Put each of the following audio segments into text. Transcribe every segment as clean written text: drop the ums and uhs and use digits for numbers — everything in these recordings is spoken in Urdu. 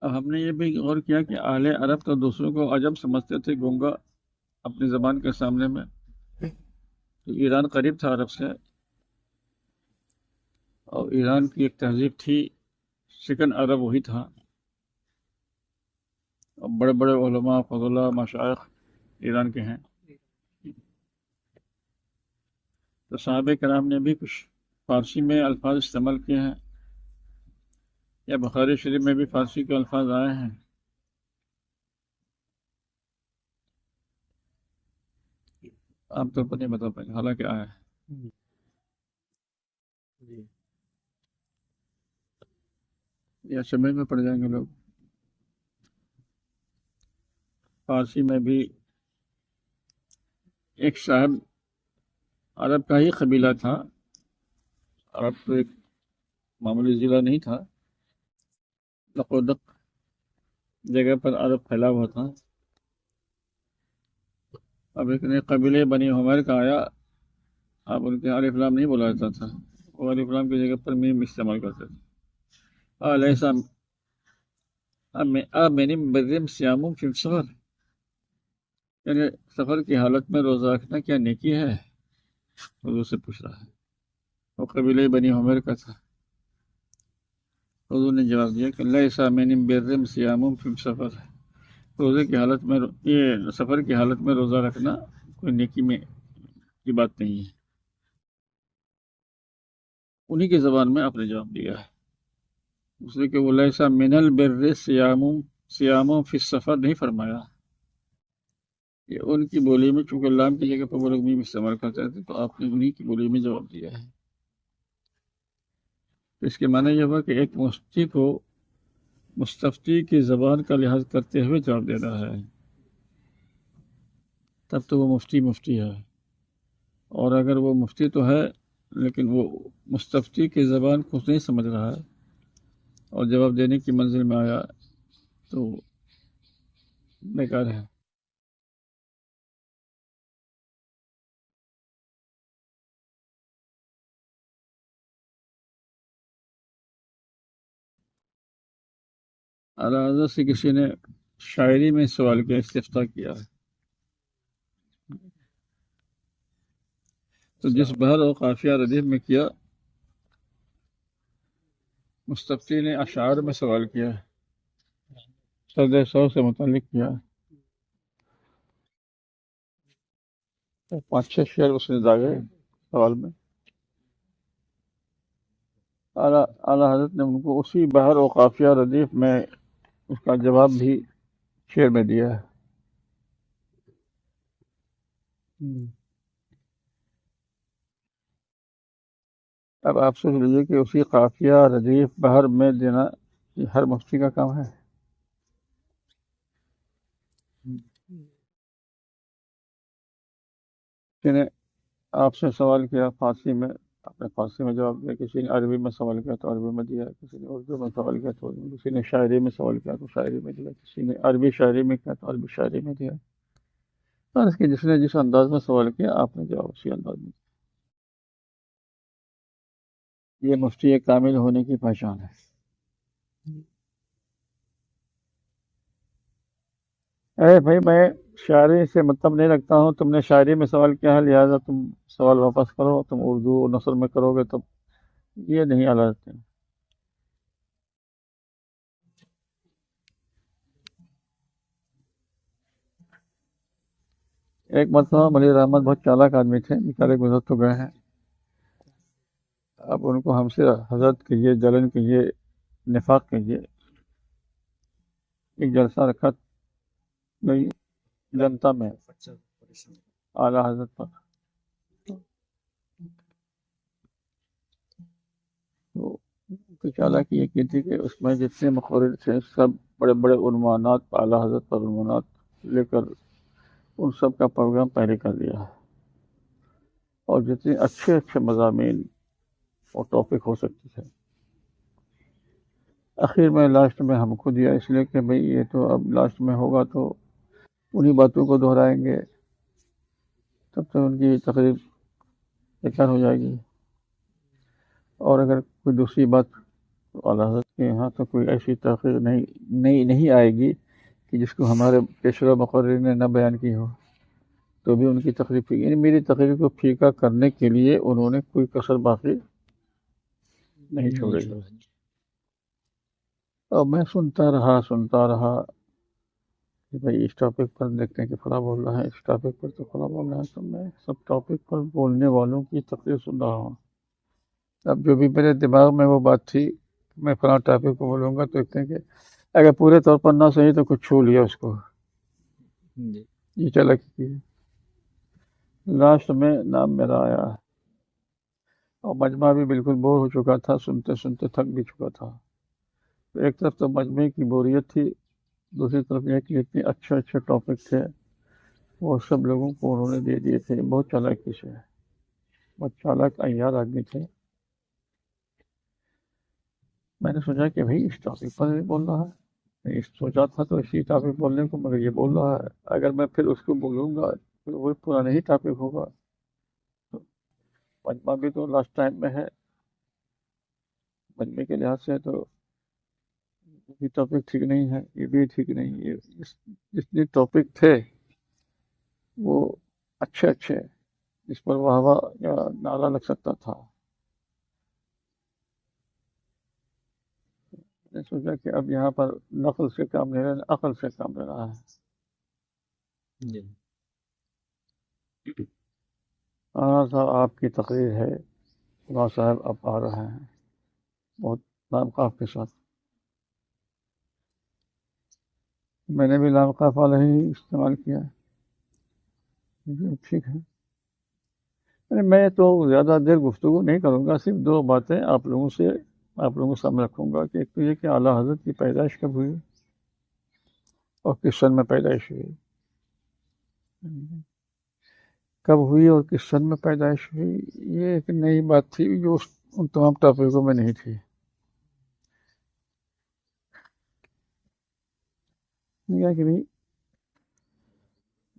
اب ہم نے یہ بھی غور کیا کہ اہل عرب تو دوسروں کو عجب سمجھتے تھے، گونگا اپنی زبان کے سامنے میں. تو ایران قریب تھا عرب سے، اور ایران کی ایک تہذیب تھی، سکن عرب وہی تھا، اور بڑے بڑے علماء فضلاء مشائخ ایران کے ہیں. تو صحابہ کرام نے بھی کچھ فارسی میں الفاظ استعمال کیے ہیں، یا بخاری شریف میں بھی فارسی کے الفاظ آئے ہیں. عام طور پر نہیں بتا پائیں گے، حالانکہ آیا ہے. جی یا سمجھ میں پڑ جائیں گے لوگ. فارسی میں بھی ایک صاحب عرب کا ہی قبیلہ تھا، عرب تو ایک معمولی ضلع نہیں تھا، لقودق جگہ پر عرب پھیلا ہوا تھا. اب ایک نئے قبیلے بنی حمیر کا آیا، اب ان کے الف لام نہیں بولا جاتا تھا، وہ الف لام کی جگہ پر میم استعمال کرتے تھے. الیسا امن برم سیامم فی السفر، یعنی سفر کی حالت میں روزہ رکھنا کیا نیکی ہے؟ حضور سے پوچھ رہا ہے. وہ قبیلہ بنی حمیر کا تھا. حضور نے جواب دیا کہ لیسا من برم سیامم فی السفر، روزے کی حالت میں یہ سفر کی حالت میں روزہ رکھنا کوئی نیکی میں کی بات نہیں ہے. انہی کی زبان میں آپ نے جواب دیا ہے. اس لیے کہ وہ لیسا من البر سیامم فی السفر نہیں فرمایا. یہ ان کی بولی میں، چونکہ لام کی جگہ پر وہ لوگ میم استعمال کرتے تھے، تو آپ نے انہی کی بولی میں جواب دیا ہے. تو اس کے معنی یہ ہوا کہ ایک مفتی کو مستفتی کی زبان کا لحاظ کرتے ہوئے جواب دینا ہے، تب تو وہ مفتی ہے. اور اگر وہ مفتی تو ہے لیکن وہ مستفتی کی زبان کو نہیں سمجھ رہا ہے اور جواب دینے کی منزل میں آیا تو بیکار ہے. اعلیٰ حضرت سے کسی نے شاعری میں سوال کیا، استفتاء کیا ہے. تو جس بحر اور قافیہ ردیف میں کیا، مستفتی نے اشعار میں سوال کیا ہے، سرد سو سے متعلق کیا ہے. 5-6 شعر اس نے داغے سوال میں. اعلیٰ حضرت نے ان کو اسی بحر و قافیہ ردیف میں اس کا جواب بھی شعر میں دیا ہے. اب آپ سوچ لیجیے کہ اسی قافیہ ردیف بحر میں دینا یہ ہر مفتی کا کام ہے. کسی نے آپ سے سوال کیا فارسی میں، آپ نے فارسی میں جواب دیا. کسی نے عربی میں سوال کیا تو عربی میں دیا، کسی نے اردو میں سوال کیا تو اردو میں، کسی نے شاعری میں سوال کیا تو شاعری میں دیا، کسی نے عربی شاعری میں کیا تو عربی شاعری میں دیا. اور اس کے جس نے جس انداز میں سوال کیا آپ نے جواب اسی انداز میں. یہ مفتی کامل ہونے کی پہچان ہے. اے بھائی میں شاعری سے مطلب نہیں رکھتا ہوں، تم نے شاعری میں سوال کیا ہے لہٰذا تم سوال واپس کرو، تم اردو نثر میں کرو گے، تب یہ نہیں حالت ہے. ایک مرتبہ ملیر احمد بہت چالاک آدمی تھے، بیچارے گزر تو گئے ہیں. اب ان کو ہم سے حضرت کہیے، جلن کہیے، نفاق کہیے. ایک جلسہ رکھا گئی جنتا میں اعلیٰ حضرت پر، تو چالاکی یہ کی تھی کہ اس میں جتنے مقرر تھے سب بڑے بڑے عنوانات اعلیٰ حضرت پر عنوانات لے کر ان سب کا پروگرام پہلے کر دیا ہے، اور جتنے اچھے اچھے مضامین اور ٹاپک ہو سکتے تھے آخر میں لاسٹ میں ہم کو دیا، اس لیے کہ بھئی یہ تو اب لاسٹ میں ہوگا تو انہی باتوں کو دہرائیں گے، تب تو ان کی تقریب بیکار ہو جائے گی. اور اگر کوئی دوسری بات تو اعلیٰ حضرت کے یہاں تو کوئی ایسی تحقیق نہیں آئے گی کہ جس کو ہمارے پیشوا مقرر نے نہ بیان کی ہو، تو بھی ان کی تقریر پھیکی، یعنی میری تقریر کو پھیکا کرنے کے لیے انہوں نے کوئی کسر باقی نہیں چھوڑی۔ اور میں سنتا رہا کہ بھائی اس ٹاپک پر دیکھتے ہیں کہ فلاں بول رہا ہے، اس ٹاپک پر تو فلاں بول رہا ہے، تو میں سب ٹاپک پر بولنے والوں کی تقریر سن رہا ہوں۔ اب جو بھی میرے دماغ میں وہ بات تھی میں فلاں ٹاپک کو بولوں گا، تو دیکھتے ہیں کہ اگر پورے طور پر نہ صحیح تو کچھ چھو لیا اس کو، یہ چلک کی۔ لاسٹ میں نام میرا آیا اور مجمع بھی بالکل بور ہو چکا تھا، سنتے سنتے تھک بھی چکا تھا۔ ایک طرف تو مجمع کی بوریت تھی، دوسری طرف یہ کہ اتنے اچھے ٹاپک تھے وہ سب لوگوں کو انہوں نے دے دیے تھے، بہت چالاکی سے، بہت چالاک عیار آدمی تھے۔ میں نے سوچا کہ بھائی اس ٹاپک پر بھی بول رہا ہے، سوچا تھا تو اسی ٹاپک بولنے کو، مگر یہ بول رہا ہے، اگر میں پھر اس کو بولوں گا پھر وہ پرانا ہی ٹاپک ہوگا۔ مجمع بھی تو لاسٹ ٹائم میں ہے، مجمع کے لحاظ سے تو یہ ٹاپک ٹھیک نہیں ہے، یہ بھی ٹھیک نہیں ہے۔ جتنے ٹاپک تھے وہ اچھے جس پر واہ واہ یا نعرہ لگ سکتا تھا، میں نے سوچا کہ اب یہاں پر نقل سے کام نہیں رہا، عقل سے کام لے رہا ہے۔ ہاں صاحب آپ کی تقریر ہے، خدا صاحب اب آ رہے ہیں بہت لام قاف کے ساتھ۔ میں نے بھی لام قاف والا ہی استعمال کیا، ٹھیک ہے۔ میں تو زیادہ دیر گفتگو نہیں کروں گا، صرف دو باتیں آپ لوگوں کے سامنے رکھوں گا، کہ ایک تو یہ کہ اعلیٰ حضرت کی پیدائش کب ہوئی اور کس سن میں پیدائش ہوئی، کب ہوئی اور کس سن میں پیدائش ہوئی، یہ ایک نئی بات تھی جو ان تمام ٹاپکوں میں نہیں تھی۔ کہ بھائی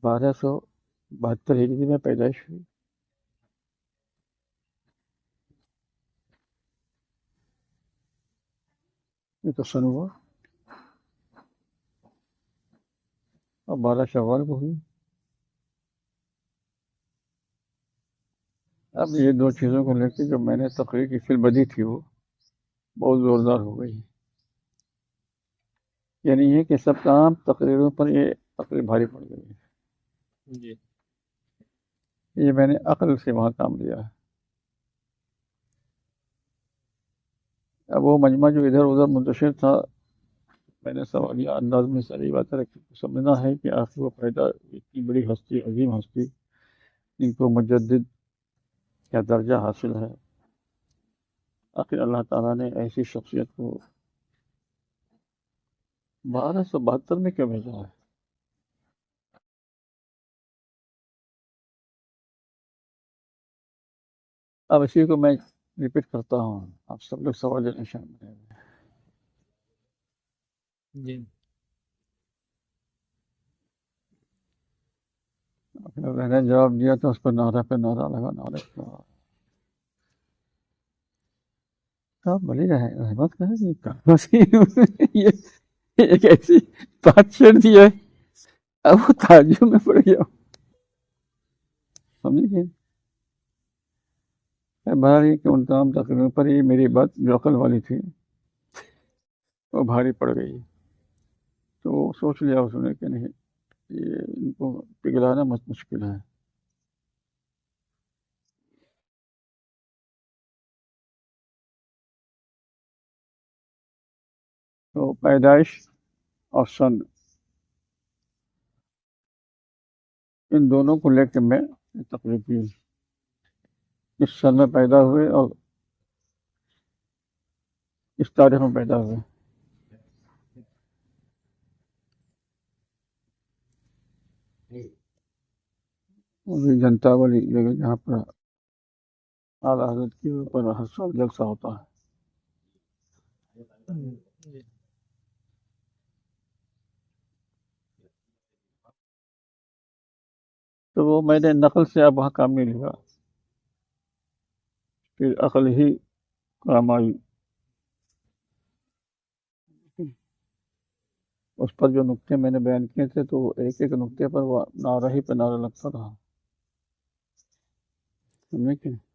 1272 ہجری میں پیدائش ہوئی، یہ تو سن ہوا، اور 12 شوال کو ہوئی۔ اب یہ دو چیزوں کو لے کے جو میں نے تقریر کی فل بدی تھی وہ بہت زوردار ہو گئی، یعنی یہ کہ سب تمام تقریروں پر یہ تقریر بھاری پڑ گئی ہے۔ یہ میں نے عقل سے وہاں کام لیا ہے۔ اب وہ مجمع جو ادھر ادھر منتشر تھا، میں نے سوالیہ انداز میں ساری باتیں رکھی، سمجھنا ہے کہ آخر وہ پیدا اتنی بڑی ہستی، عظیم ہستی، ان کو مجدد کا درجہ حاصل ہے، آخر اللہ تعالیٰ نے ایسی شخصیت کو 1272 میں کیوں بھیجا ہے؟ اب اسی کو میں ریپیٹ کرتا ہوں، آپ سب لوگ سوال نشان میں میں نے جواب دیا تو اس پر نعرہ پہ نعرہ لگا، نعرہ پہ نعرہ۔ آپ بڑی رحمت کریں، یہ ایک ایسی بات چھیڑ دی ہے، اب وہ تعجب میں پڑ گیا، سمجھے گئے؟ بہر یہ کہ ان تمام تقریروں پر یہ میری بات جو عقل والی تھی وہ بھاری پڑ گئی، تو سوچ لیا اس نے کہ نہیں، یہ ان کو پگھلانا مشکل ہے۔ تو پیدائش اور سن، ان دونوں کو لے کے میں تقریر کی، اس سن میں پیدا ہوئے اور اس تاریخ میں پیدا ہوئے۔ وہی جنتا والی جگہ جہاں پر اعلیٰ حضرت کے اوپر ہر سال جلسہ ہوتا ہے۔ تو وہ میں نے نقل سے اب وہاں کام نہیں لیا، پھر عقل ہی کام آئی۔ اس پر جو نقطے میں نے بیان کیے تھے تو ایک ایک نقطے پر وہ نعرہ ہی پہ نعرہ لگتا رہا. سمجھے کہ نہیں؟